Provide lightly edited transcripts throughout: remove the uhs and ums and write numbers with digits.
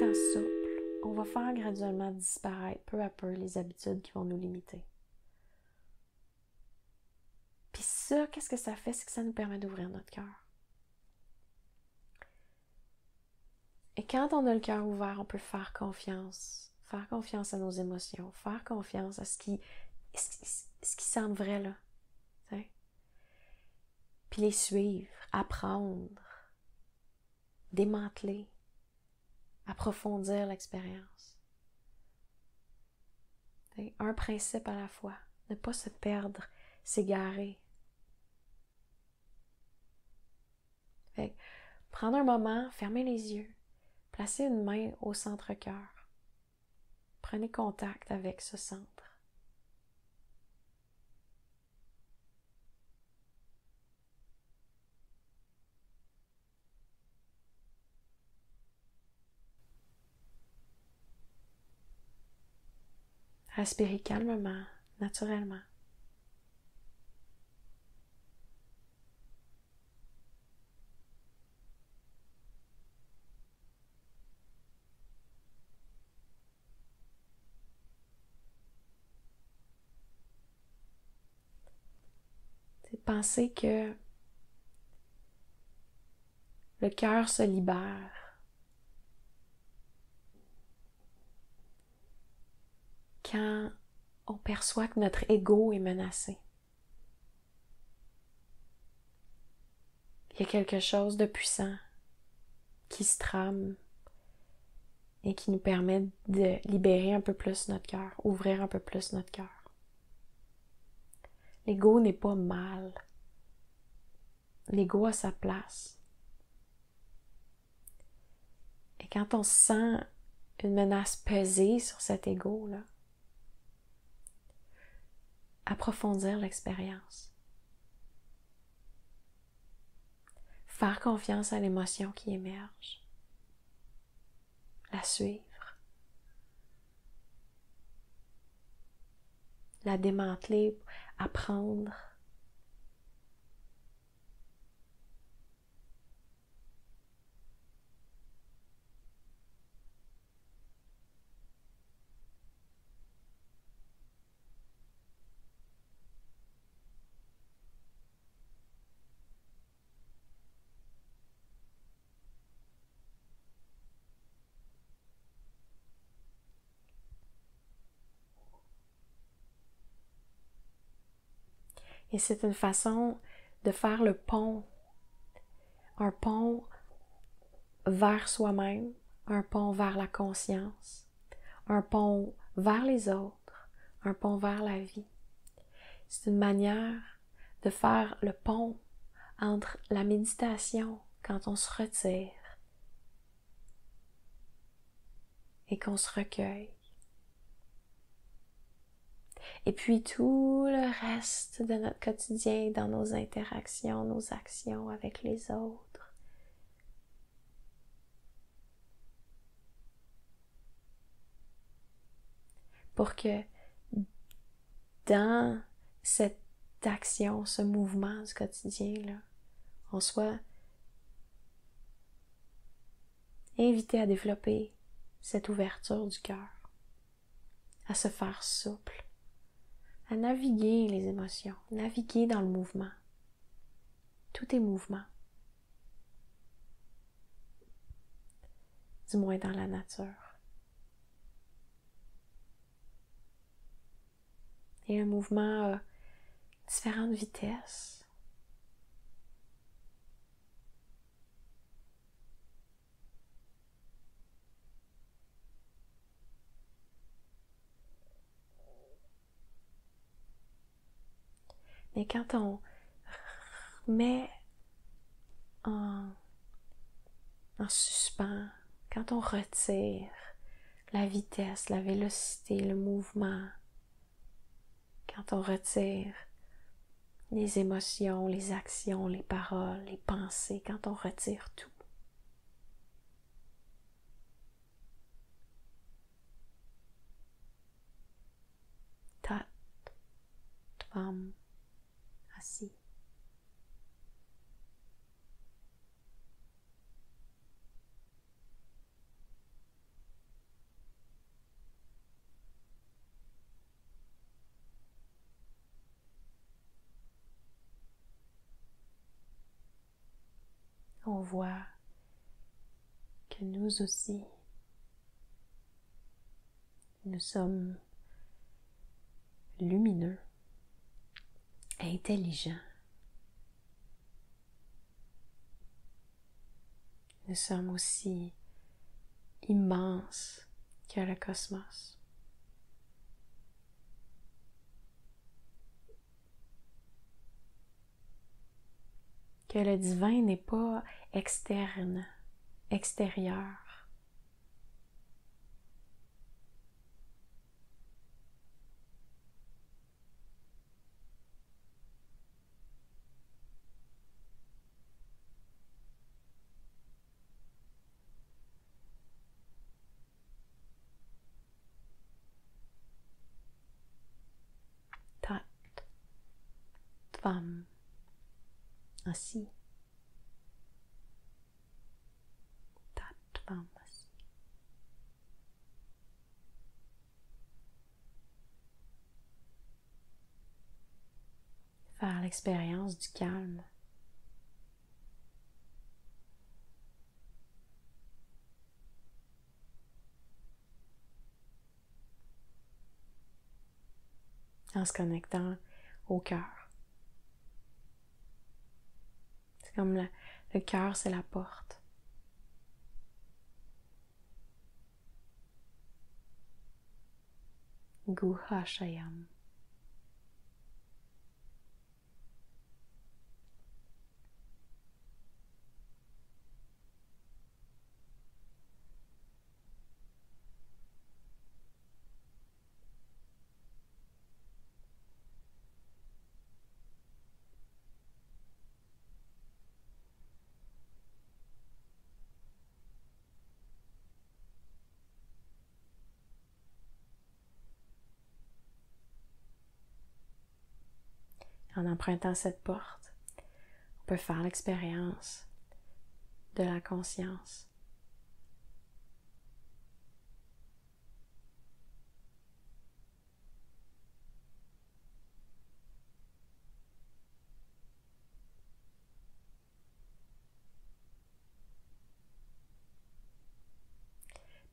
étant souple, on va faire graduellement disparaître peu à peu les habitudes qui vont nous limiter. Puis ça, qu'est-ce que ça fait? C'est que ça nous permet d'ouvrir notre cœur. Et quand on a le cœur ouvert, on peut faire confiance à nos émotions, faire confiance à ce qui semble vrai là. T'sais? Puis les suivre, apprendre, démanteler, approfondir l'expérience. Un principe à la fois, ne pas se perdre, s'égarer. Fait, prendre un moment, fermer les yeux, placer une main au centre-cœur. Prenez contact avec ce centre. Respirez calmement, naturellement. Pensez que le cœur se libère quand on perçoit que notre ego est menacé. Il y a quelque chose de puissant qui se trame et qui nous permet de libérer un peu plus notre cœur, ouvrir un peu plus notre cœur. L'ego n'est pas mal. L'ego a sa place. Et quand on sent une menace peser sur cet ego-là, approfondir l'expérience. Faire confiance à l'émotion qui émerge. La suivre. La démanteler, apprendre. Et c'est une façon de faire le pont. Un pont vers soi-même, un pont vers la conscience, un pont vers les autres, un pont vers la vie. C'est une manière de faire le pont entre la méditation, quand on se retire et qu'on se recueille, et puis tout le reste de notre quotidien dans nos interactions, nos actions avec les autres. Pour que dans cette action, ce mouvement du quotidien-là, on soit invité à développer cette ouverture du cœur, à se faire souple, à naviguer les émotions, naviguer dans le mouvement. Tout est mouvement. Du moins dans la nature. Et le mouvement a différentes vitesses. Mais quand on met en suspens, quand on retire la vitesse, la vélocité, le mouvement, quand on retire les émotions, les actions, les paroles, les pensées, quand on retire tout, Tat Tvam Asi. on voit que nous aussi, nous sommes lumineux, intelligents. Nous sommes aussi immenses que le cosmos. Que le divin n'est pas externe, extérieur. Tat, Tvam, Asi. Tat, Tvam, Asi. Faire l'expérience du calme. En se connectant au cœur. C'est comme le cœur, c'est la porte. Guha Shayam. En empruntant cette porte, on peut faire l'expérience de la conscience.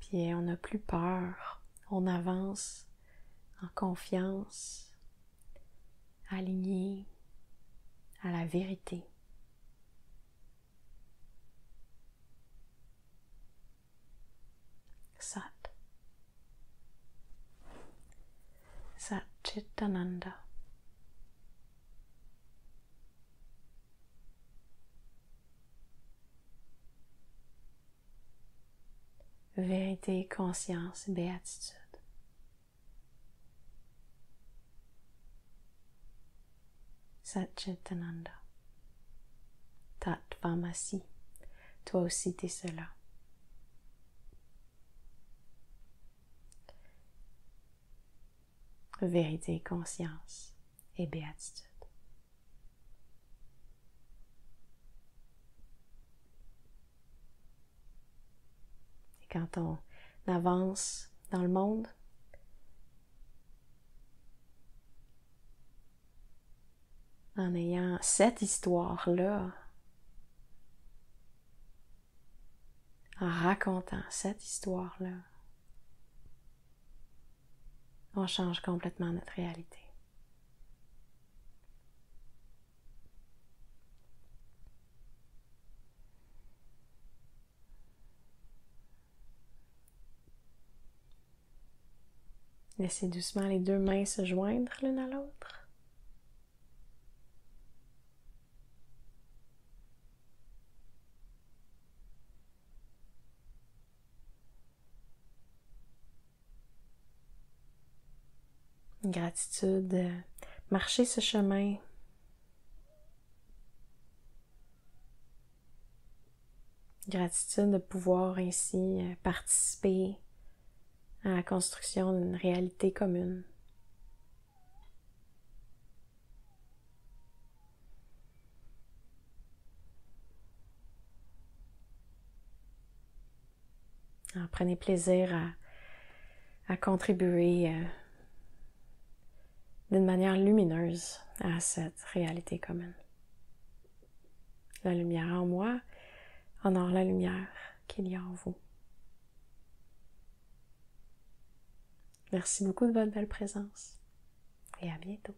Puis on n'a plus peur, on avance en confiance, aligné à la vérité. Sat. Sat Chitananda. Vérité, conscience, béatitude. Satchitananda. Tatvamasi. Toi aussi t'es cela. Vérité, conscience et béatitude. Et quand on avance dans le monde, en ayant cette histoire-là, en racontant cette histoire-là, on change complètement notre réalité. Laissez doucement les deux mains se joindre l'une à l'autre. Gratitude de marcher ce chemin. Gratitude de pouvoir ainsi participer à la construction d'une réalité commune. Alors, prenez plaisir à contribuer d'une manière lumineuse à cette réalité commune. La lumière en moi honore la lumière qu'il y a en vous. Merci beaucoup de votre belle présence et à bientôt.